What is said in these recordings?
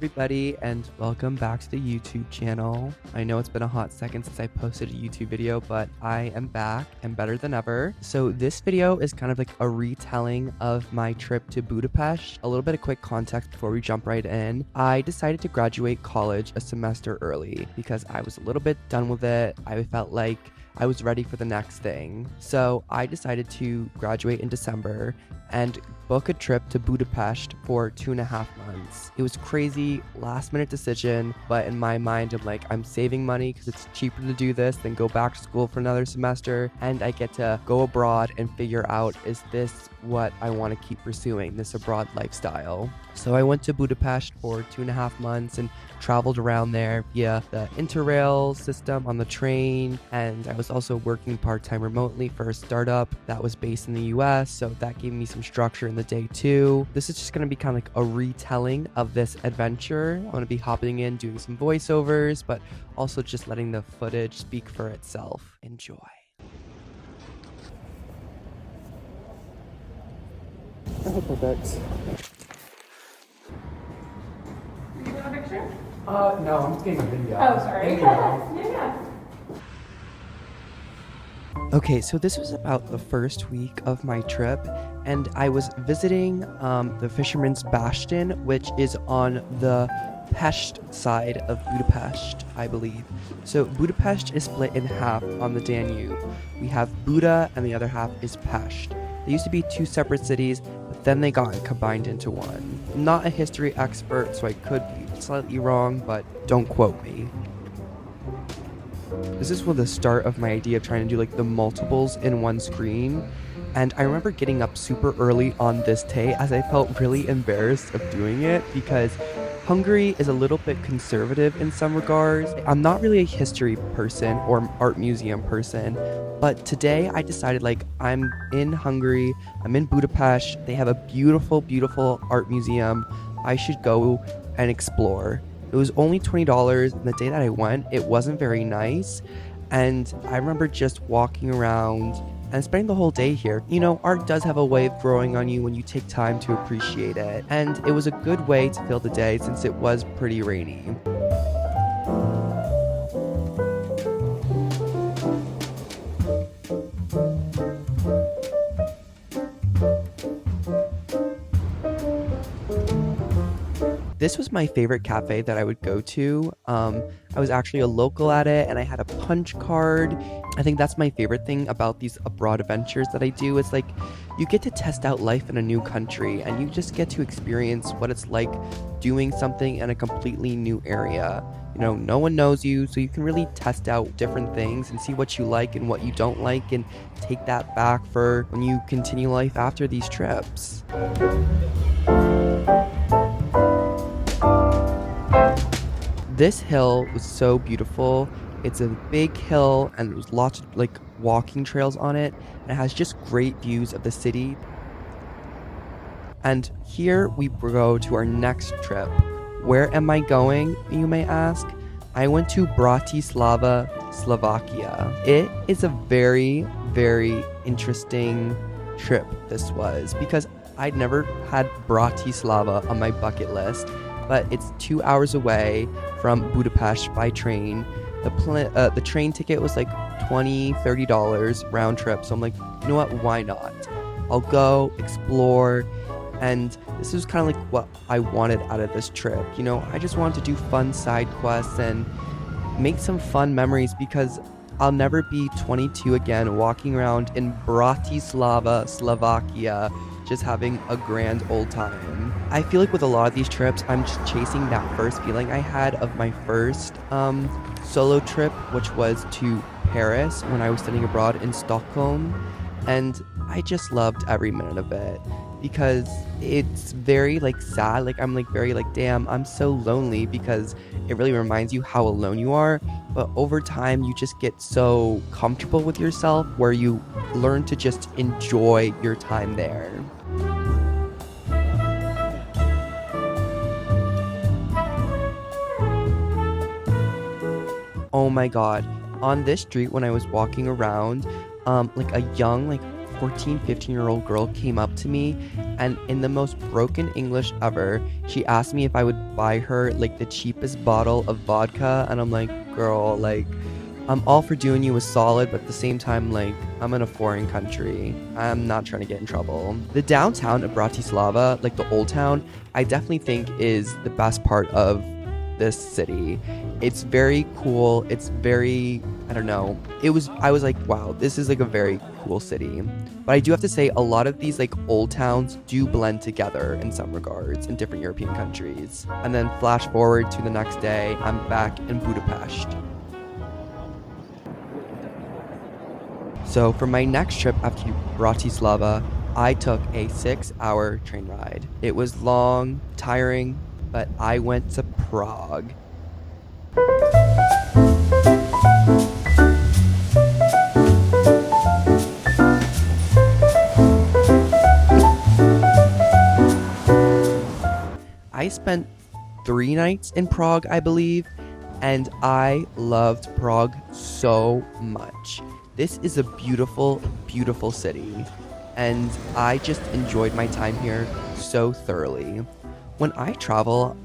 everybody, and welcome back to the YouTube channel. I know it's been a hot second since I posted a YouTube video, but I am back and better than ever. So this video is kind of like a retelling of my trip to Budapest. A little bit of quick context before we jump right in. I decided to graduate college a semester early because I was a little bit done with it. I felt like I was ready for the next thing. So I decided to graduate in December and book a trip to Budapest for 2.5 months. It was crazy, last minute decision, but in my mind, I'm like, I'm saving money because it's cheaper to do this than go back to school for another semester, and I get to go abroad and figure out, is this what I want to keep pursuing, this abroad lifestyle? So I went to Budapest for 2.5 months and traveled around there via the Interrail system on the train, and I was also working part-time remotely for a startup that was based in the US, so that gave me some structure in the day too. This is just going to be kind of like a retelling of this adventure. I'm going to be hopping in, doing some voiceovers, but also just letting the footage speak for itself. Enjoy. Oh, perfect. You want a picture? No, I'm just getting a video. Oh, sorry. Yeah. Yeah. Okay, so this was about the first week of my trip, and I was visiting the Fisherman's Bastion, which is on the Pest side of Budapest, I believe. So Budapest is split in half on the Danube. We have Buda, and the other half is Pest. They used to be two separate cities, but then they got combined into one. I'm not a history expert, so I could be slightly wrong, but don't quote me. This is the start of my idea of trying to do like the multiples in one screen, and I remember getting up super early on this day as I felt really embarrassed of doing it because Hungary is a little bit conservative in some regards. I'm not really a history person or art museum person, but today I decided like I'm in Hungary, I'm in Budapest, they have a beautiful, beautiful art museum. I should go and explore. It was only $20, and the day that I went, it wasn't very nice, and I remember just walking around and spending the whole day here. You know, art does have a way of growing on you when you take time to appreciate it, and it was a good way to fill the day since it was pretty rainy. This was my favorite cafe that I would go to. I was actually a local at it, and I had a punch card. I think that's my favorite thing about these abroad adventures that I do. It's like you get to test out life in a new country, and you just get to experience what it's like doing something in a completely new area. You know, no one knows you, so you can really test out different things and see what you like and what you don't like, and take that back for when you continue life after these trips. This hill was so beautiful. It's a big hill, and there's lots of like walking trails on it, and it has just great views of the city. And here we go to our next trip. Where am I going, you may ask? I went to Bratislava, Slovakia. It is a very, very interesting trip this was, because I'd never had Bratislava on my bucket list, but it's 2 hours away from Budapest by train. The train ticket was like $20-$30 round trip, so I'm like, you know what, why not? I'll go explore, and this was kind of like what I wanted out of this trip. You know, I just wanted to do fun side quests and make some fun memories, because I'll never be 22 again walking around in Bratislava, Slovakia, just having a grand old time. I feel like with a lot of these trips, I'm just chasing that first feeling I had of my first solo trip, which was to Paris when I was studying abroad in Stockholm, and I just loved every minute of it, because it's very like sad. Like I'm like very like, damn, I'm so lonely, because it really reminds you how alone you are. But over time, you just get so comfortable with yourself where you learn to just enjoy your time there. Oh my god, on this street when I was walking around, like a young like 14, 15-year-old girl came up to me and in the most broken English ever, she asked me if I would buy her like the cheapest bottle of vodka. And I'm like, girl, like, I'm all for doing you a solid, but at the same time, like, I'm in a foreign country. I'm not trying to get in trouble. The downtown of Bratislava, like the old town, I definitely think is the best part of this city. It's very cool. It's very, I don't know. I was like, wow, this is like a very cool city. But I do have to say a lot of these like old towns do blend together in some regards in different European countries. And then flash forward to the next day, I'm back in Budapest. So for my next trip after Bratislava, I took a 6-hour train ride. It was long, tiring, but I went to Prague. I spent 3 nights in Prague, I believe, and I loved Prague so much. This is a beautiful, beautiful city, and I just enjoyed my time here so thoroughly. When I travel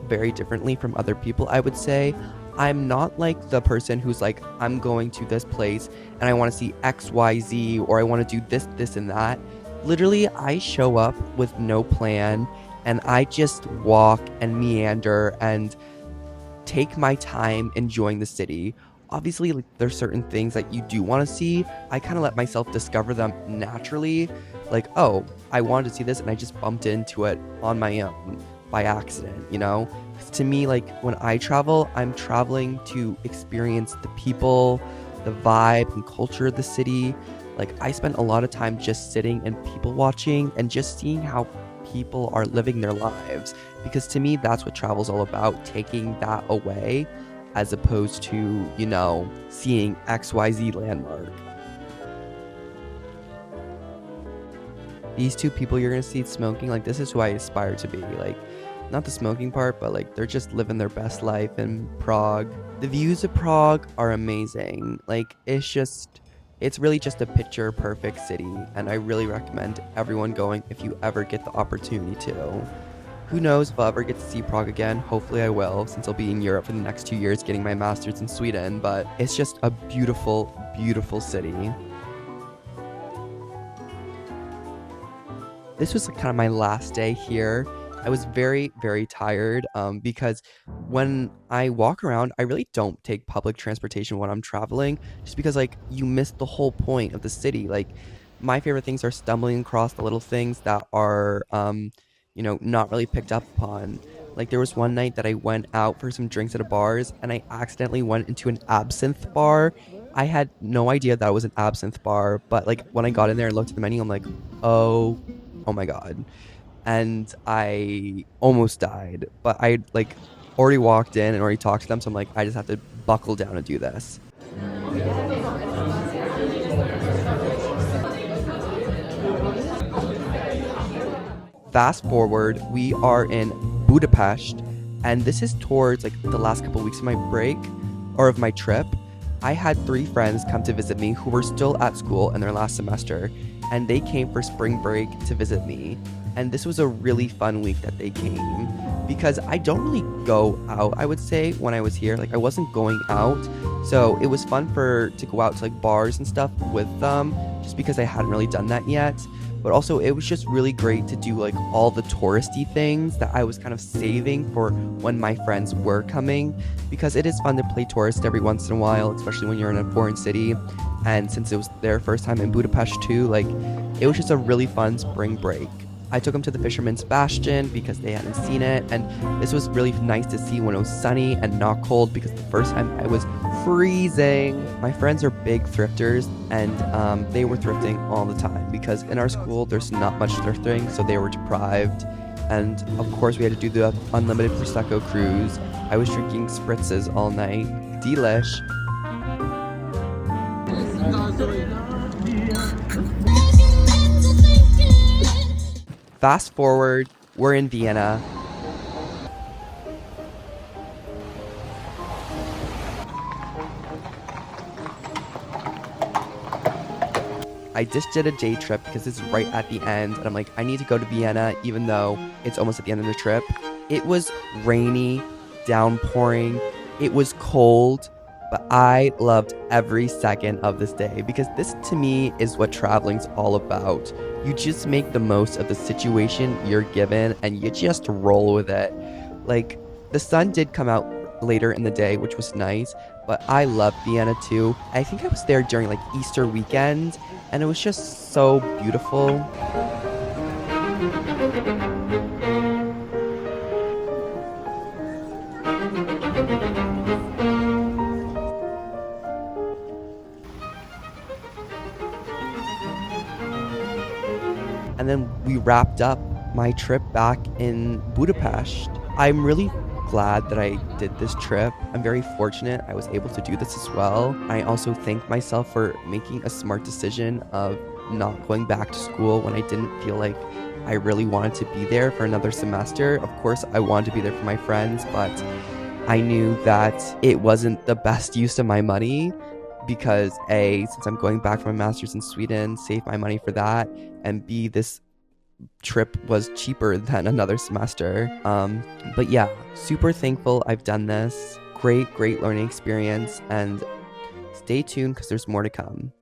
very differently from other people, I would say. I'm not like the person who's like, I'm going to this place and I want to see XYZ or I want to do this, this, and that. Literally, I show up with no plan and I just walk and meander and take my time enjoying the city. Obviously, like, there's certain things that you do want to see. I kind of let myself discover them naturally. Like, oh, I wanted to see this and I just bumped into it on my own by accident, you know? 'Cause to me, like, when I travel, I'm traveling to experience the people, the vibe and culture of the city. Like, I spent a lot of time just sitting and people watching and just seeing how people are living their lives. Because to me, that's what travel's all about, taking that away as opposed to, you know, seeing XYZ landmark. These two people you're gonna see smoking, like, this is who I aspire to be. Like, not the smoking part, but like they're just living their best life in Prague. The views of Prague are amazing. Like, it's really just a picture perfect city, and I really recommend everyone going if you ever get the opportunity to. Who knows if I'll ever get to see Prague again. Hopefully I will, since I'll be in Europe for the next 2 years getting my master's in Sweden, but it's just a beautiful, beautiful city. This was kind of my last day here. I was very, very tired because when I walk around, I really don't take public transportation when I'm traveling, just because like you miss the whole point of the city. Like, my favorite things are stumbling across the little things that are not really picked up upon. Like, there was one night that I went out for some drinks at a bars and I accidentally went into an absinthe bar. I had no idea that was an absinthe bar, but like when I got in there and looked at the menu, I'm like, oh my god. And I almost died, but I like already walked in and already talked to them, so I'm like, I just have to buckle down and do this. Fast forward, we are in Budapest, and this is towards like the last couple weeks of my break or of my trip. I had 3 friends come to visit me who were still at school in their last semester, and they came for spring break to visit me. And this was a really fun week that they came, because I don't really go out, I would say, when I was here. Like, I wasn't going out, so it was fun to go out to like bars and stuff with them, just because I hadn't really done that yet. But also, it was just really great to do like all the touristy things that I was kind of saving for when my friends were coming, because it is fun to play tourist every once in a while, especially when you're in a foreign city. And since it was their first time in Budapest too, like, it was just a really fun spring break. I took them to the Fisherman's Bastion because they hadn't seen it, and this was really nice to see when it was sunny and not cold, because the first time I was freezing. My friends are big thrifters, and they were thrifting all the time because in our school there's not much thrifting, so they were deprived. And of course we had to do the unlimited Prosecco cruise. I was drinking spritzes all night. Delish. Fast forward, we're in Vienna. I just did a day trip because it's right at the end, and I'm like, I need to go to Vienna, even though it's almost at the end of the trip. It was rainy, downpouring, it was cold, but I loved every second of this day because this to me is what traveling's all about. You just make the most of the situation you're given and you just roll with it. Like, the sun did come out later in the day, which was nice, but I loved Vienna too. I think I was there during like Easter weekend, and it was just so beautiful. And then we wrapped up my trip back in Budapest. I'm really glad that I did this trip. I'm very fortunate I was able to do this as well. I also thank myself for making a smart decision of not going back to school when I didn't feel like I really wanted to be there for another semester. Of course, I wanted to be there for my friends, but I knew that it wasn't the best use of my money because A, since I'm going back for my master's in Sweden, save my money for that, and B, this trip was cheaper than another semester. But yeah, super thankful I've done this. Great learning experience, and stay tuned because there's more to come.